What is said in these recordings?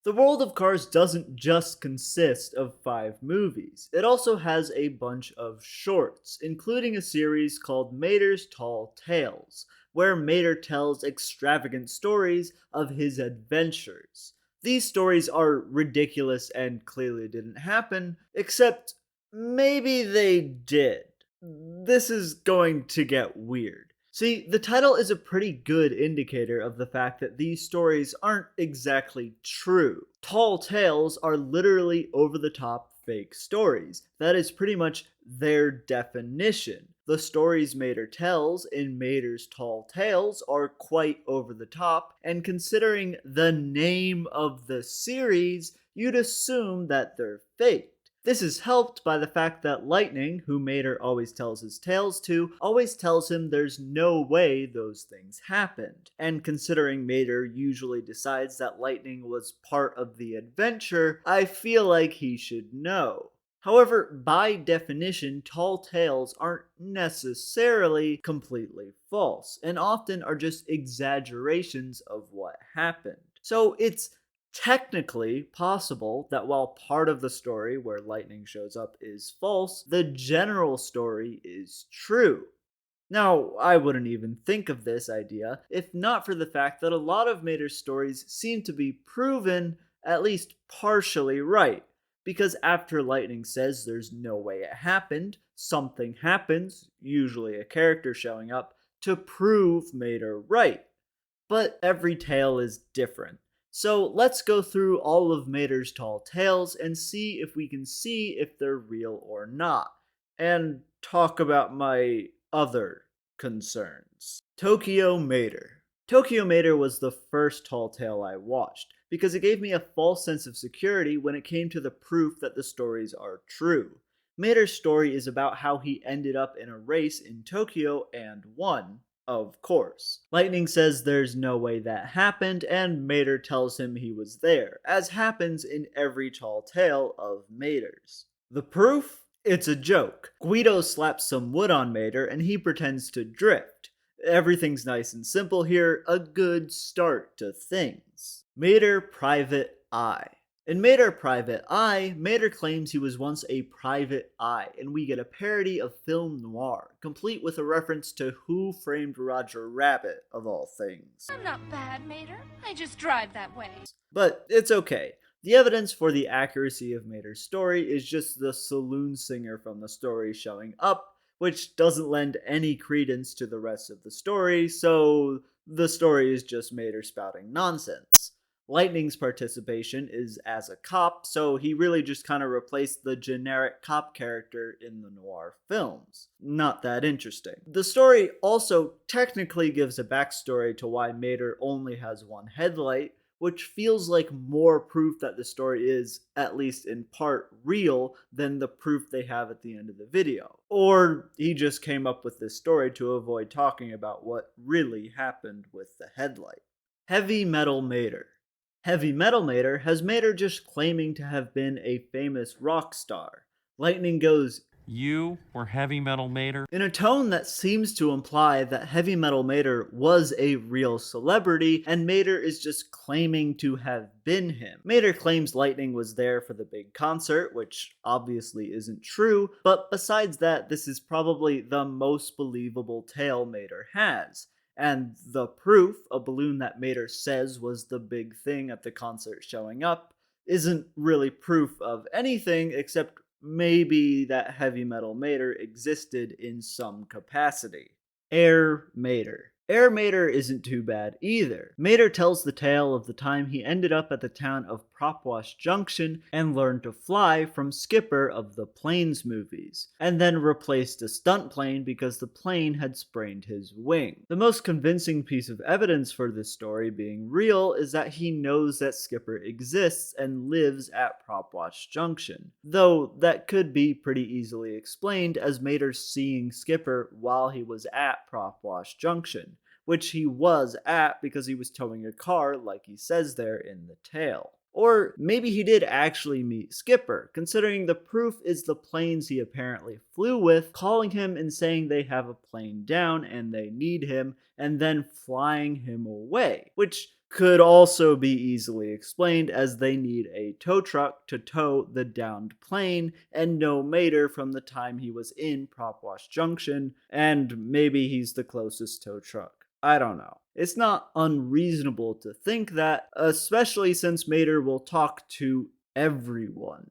The world of Cars doesn't just consist of 5 movies. It also has a bunch of shorts, including a series called Mater's Tall Tales, where Mater tells extravagant stories of his adventures. These stories are ridiculous and clearly didn't happen, except maybe they did. This is going to get weird. See, the title is a pretty good indicator of the fact that these stories aren't exactly true. Tall tales are literally over the top fake stories. That is pretty much their definition. The stories Mater tells in Mater's Tall Tales are quite over the top, and considering the name of the series, you'd assume that they're fake. This is helped by the fact that Lightning, who Mater always tells his tales to, always tells him there's no way those things happened. And considering Mater usually decides that Lightning was part of the adventure, I feel like he should know. However, by definition, tall tales aren't necessarily completely false, and often are just exaggerations of what happened. So it's technically possible that while part of the story where Lightning shows up is false, the general story is true. Now, I wouldn't even think of this idea if not for the fact that a lot of Mater's stories seem to be proven at least partially right. Because after Lightning says there's no way it happened, something happens, usually a character showing up, to prove Mater right. But every tale is different. So let's go through all of Mater's tall tales and see if we can see if they're real or not. And talk about my other concerns. Tokyo Mater. Tokyo Mater was the first tall tale I watched, because it gave me a false sense of security when it came to the proof that the stories are true. Mater's story is about how he ended up in a race in Tokyo and won, of course. Lightning says there's no way that happened, and Mater tells him he was there, as happens in every tall tale of Mater's. The proof? It's a joke. Guido slaps some wood on Mater and he pretends to drift. Everything's nice and simple here, a good start to things. Mater Private Eye. In Mater Private Eye, Mater claims he was once a private eye, and we get a parody of film noir, complete with a reference to Who Framed Roger Rabbit, of all things. I'm not bad, Mater. I just drive that way. But it's okay. The evidence for the accuracy of Mater's story is just the saloon singer from the story showing up, which doesn't lend any credence to the rest of the story, so the story is just Mater spouting nonsense. Lightning's participation is as a cop, so he really just kind of replaced the generic cop character in the noir films. Not that interesting. The story also technically gives a backstory to why Mater only has one headlight, which feels like more proof that the story is, at least in part, real than the proof they have at the end of the video. Or he just came up with this story to avoid talking about what really happened with the headlight. Heavy Metal Mater. Heavy Metal Mater has Mater just claiming to have been a famous rock star. Lightning goes, "You were Heavy Metal Mater?" in a tone that seems to imply that Heavy Metal Mater was a real celebrity, and Mater is just claiming to have been him. Mater claims Lightning was there for the big concert, which obviously isn't true, but besides that, this is probably the most believable tale Mater has. And the proof, a balloon that Mater says was the big thing at the concert showing up, isn't really proof of anything except maybe that Heavy Metal Mater existed in some capacity. Air Mater. Air Mater isn't too bad either. Mater tells the tale of the time he ended up at the town of Propwash Junction and learned to fly from Skipper of the Planes movies, and then replaced a stunt plane because the plane had sprained his wing. The most convincing piece of evidence for this story being real is that he knows that Skipper exists and lives at Propwash Junction, though that could be pretty easily explained as Mater seeing Skipper while he was at Propwash Junction, which he was at because he was towing a car like he says there in the tale. Or maybe he did actually meet Skipper, considering the proof is the planes he apparently flew with, calling him and saying they have a plane down and they need him, and then flying him away, which could also be easily explained as they need a tow truck to tow the downed plane and no Mater from the time he was in Propwash Junction, and maybe he's the closest tow truck. I don't know. It's not unreasonable to think that, especially since Mater will talk to everyone.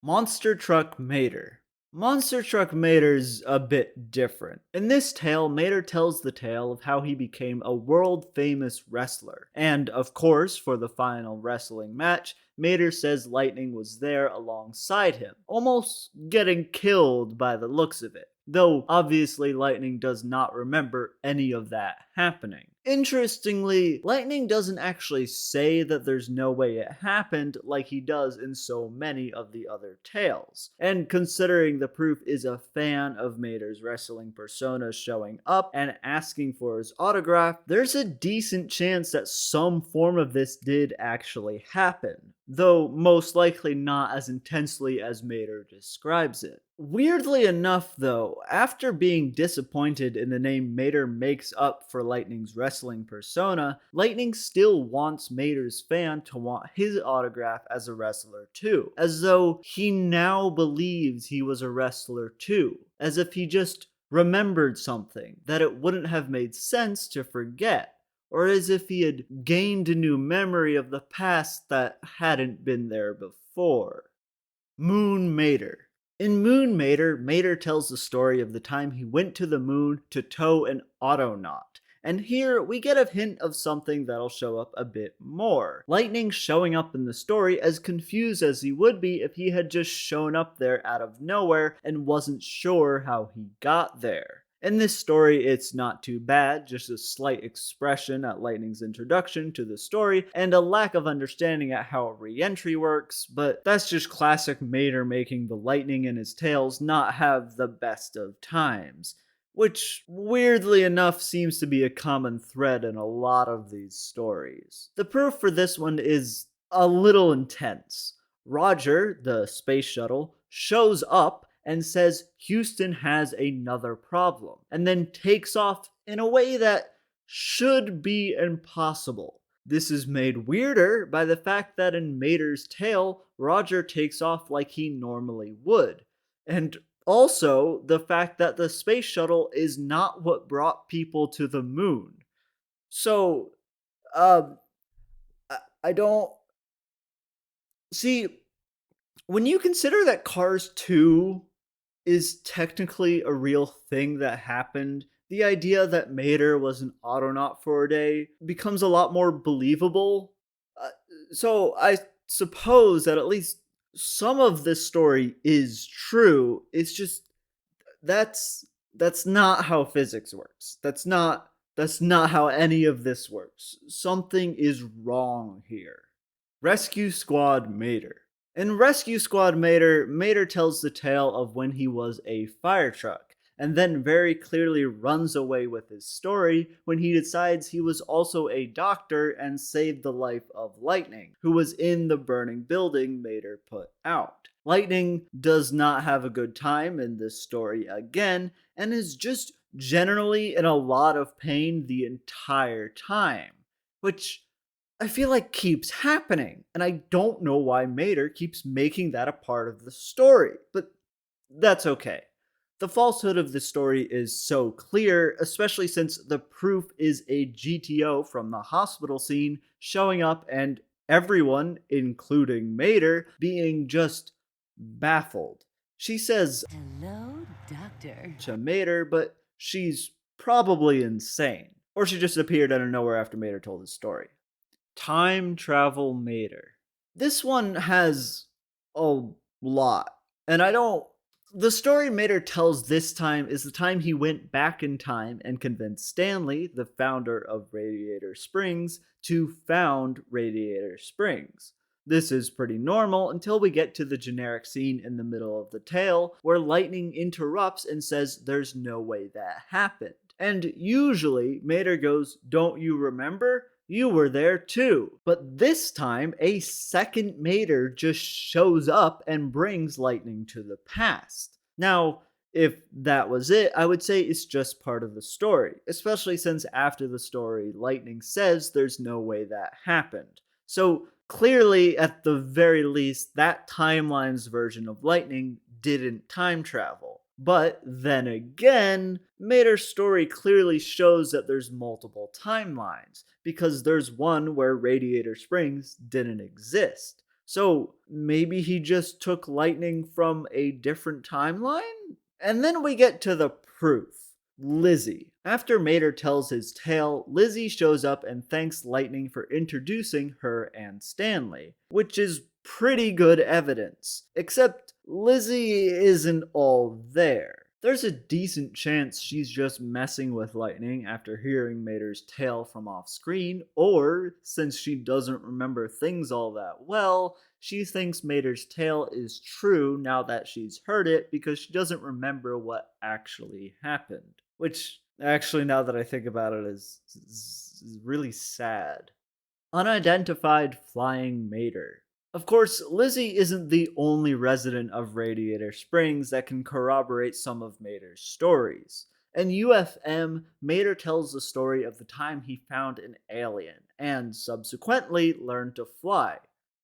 Monster Truck Mater. Monster Truck Mater's a bit different. In this tale, Mater tells the tale of how he became a world famous wrestler. And of course, for the final wrestling match, Mater says Lightning was there alongside him, almost getting killed by the looks of it. Though obviously Lightning does not remember any of that happening. Interestingly, Lightning doesn't actually say that there's no way it happened like he does in so many of the other tales. And considering the proof is a fan of Mater's wrestling persona showing up and asking for his autograph, there's a decent chance that some form of this did actually happen, though most likely not as intensely as Mater describes it. Weirdly enough, though, after being disappointed in the name Mater makes up for Lightning's wrestling persona, Lightning still wants Mater's fan to want his autograph as a wrestler too, as though he now believes he was a wrestler too, as if he just remembered something that it wouldn't have made sense to forget, or as if he had gained a new memory of the past that hadn't been there before. Moon Mater. In Moon Mater, Mater tells the story of the time he went to the moon to tow an Autonaut. And here we get a hint of something that'll show up a bit more. Lightning showing up in the story as confused as he would be if he had just shown up there out of nowhere and wasn't sure how he got there. In this story, it's not too bad, just a slight expression at Lightning's introduction to the story, and a lack of understanding at how re-entry works, but that's just classic Mater making the Lightning in his tales not have the best of times, which, weirdly enough, seems to be a common thread in a lot of these stories. The proof for this one is a little intense. Roger, the space shuttle, shows up and says Houston has another problem, and then takes off in a way that should be impossible. This is made weirder by the fact that in Mater's tale, Roger takes off like he normally would, and also the fact that the space shuttle is not what brought people to the moon. So, um, I don't see when you consider that Cars 2 is technically a real thing that happened, the idea that Mater was an Autonaut for a day becomes a lot more believable. Uh, so I suppose that at least some of this story is true. It's just that's not how physics works. That's not how any of this works. Something is wrong here. Rescue Squad Mater. In Rescue Squad Mater, Mater tells the tale of when he was a fire truck, and then very clearly runs away with his story when he decides he was also a doctor and saved the life of Lightning, who was in the burning building Mater put out. Lightning does not have a good time in this story again, and is just generally in a lot of pain the entire time, which I feel like keeps happening, and I don't know why Mater keeps making that a part of the story, but that's okay. The falsehood of the story is so clear, especially since the proof is a GTO from the hospital scene showing up and everyone, including Mater, being just baffled. She says Hello, Doctor. to Mater, but she's probably insane. Or she just appeared out of nowhere after Mater told his story. Time Travel Mater. This one has a lot. And the story Mater tells this time is the time he went back in time and convinced Stanley, the founder of Radiator Springs, to found Radiator Springs. This is pretty normal until we get to the generic scene in the middle of the tale where Lightning interrupts and says there's no way that happened. And usually Mater goes, "Don't you remember? You were there too." But this time, a second Mater just shows up and brings Lightning to the past. Now, If that was it, I would say it's just part of the story, especially since after the story, Lightning says there's no way that happened. So clearly, at the very least, that timeline's version of Lightning didn't time travel. But then again, Mater's story clearly shows that there's multiple timelines, because there's one where Radiator Springs didn't exist. So maybe he just took Lightning from a different timeline? And then we get to the proof. Lizzie. After Mater tells his tale, Lizzie shows up and thanks Lightning for introducing her and Stanley, which is pretty good evidence. Except Lizzie isn't all there. There's a decent chance she's just messing with Lightning after hearing Mater's tale from off screen, or since she doesn't remember things all that well, she thinks Mater's tale is true now that she's heard it because she doesn't remember what actually happened. Which, actually, now that I think about it, is really sad. Unidentified flying mater. Of course, Lizzie isn't the only resident of Radiator Springs that can corroborate some of Mater's stories. In UFM, Mater tells the story of the time he found an alien, and subsequently learned to fly.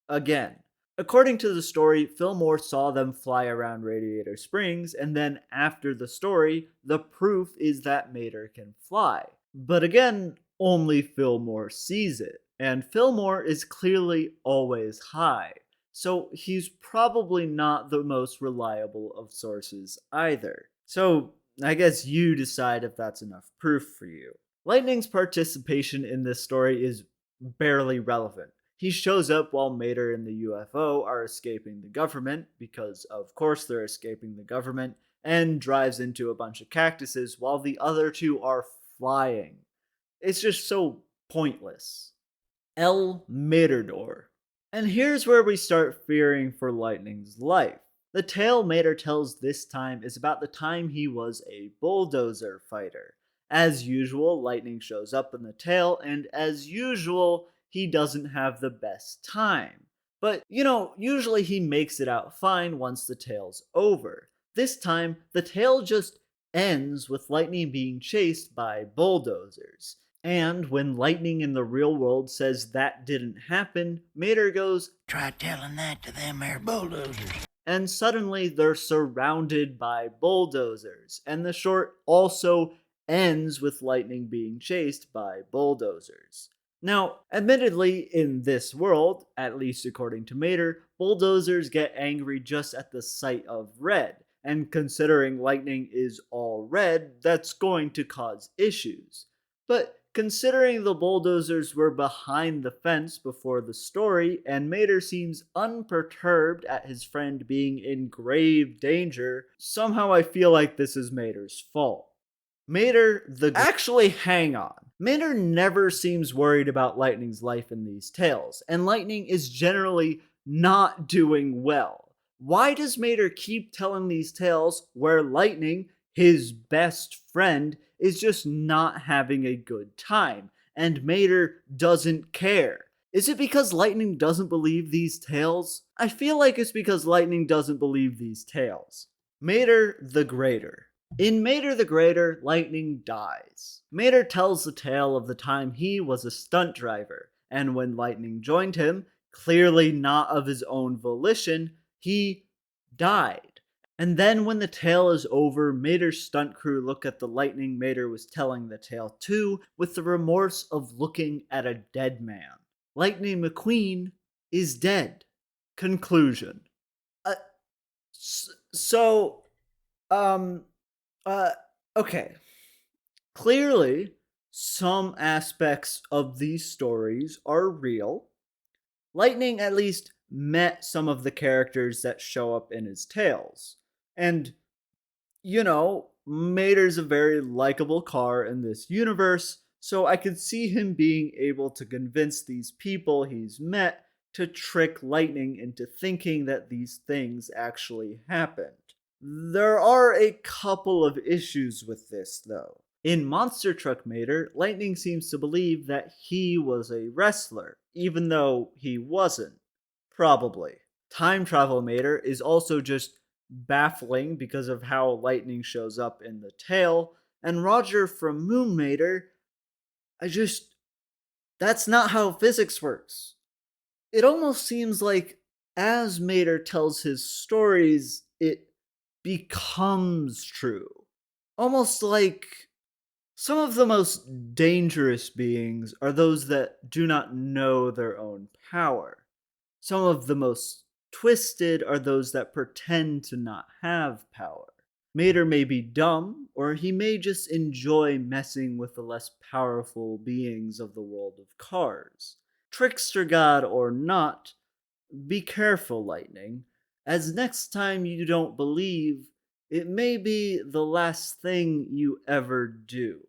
Again. According to the story, Fillmore saw them fly around Radiator Springs, and then after the story, the proof is that Mater can fly. But again, only Fillmore sees it, and Fillmore is clearly always high, so he's probably not the most reliable of sources either. So I guess you decide if that's enough proof for you. Lightning's participation in this story is barely relevant. He shows up while Mater and the UFO are escaping the government, because of course they're escaping the government, and drives into a bunch of cactuses while the other two are flying. It's just so pointless. El Materdor. And here's where we start fearing for Lightning's life. The tale Mater tells this time is about the time he was a bulldozer fighter. As usual, Lightning shows up in the tale, and as usual, he doesn't have the best time. But, usually he makes it out fine once the tale's over. This time, the tale just ends with Lightning being chased by bulldozers. And when Lightning in the real world says that didn't happen, Mater goes, "Try telling that to them there bulldozers." And suddenly they're surrounded by bulldozers. And the short also ends with Lightning being chased by bulldozers. Now, admittedly, in this world, at least according to Mater, bulldozers get angry just at the sight of red, and considering Lightning is all red, that's going to cause issues. But considering the bulldozers were behind the fence before the story, and Mater seems unperturbed at his friend being in grave danger, somehow I feel like this is Mater's fault. Actually, hang on. Mater never seems worried about Lightning's life in these tales, and Lightning is generally not doing well. Why does Mater keep telling these tales where Lightning, his best friend, is just not having a good time, and Mater doesn't care? Is it because Lightning doesn't believe these tales? I feel like it's because Lightning doesn't believe these tales. Mater the Greater. In Mater the Greater, Lightning dies. Mater tells the tale of the time he was a stunt driver, and when Lightning joined him, clearly not of his own volition, he died. And then when the tale is over, Mater's stunt crew look at the Lightning Mater was telling the tale to with the remorse of looking at a dead man. Lightning McQueen is dead. Conclusion. Okay. Clearly, some aspects of these stories are real. Lightning at least met some of the characters that show up in his tales. And, Mater's a very likable car in this universe, so I could see him being able to convince these people he's met to trick Lightning into thinking that these things actually happened. There are a couple of issues with this, though. In Monster Truck Mater, Lightning seems to believe that he was a wrestler, even though he wasn't. Probably. Time Travel Mater is also just baffling because of how lightning shows up in the tail, and Roger from Moon Mater, I just. That's not how physics works. It almost seems like as Mater tells his stories, it becomes true. Almost like some of the most dangerous beings are those that do not know their own power. Some of the most twisted are those that pretend to not have power. Mater may be dumb, or he may just enjoy messing with the less powerful beings of the world of Cars. Trickster God or not, be careful, Lightning, as next time you don't believe, it may be the last thing you ever do.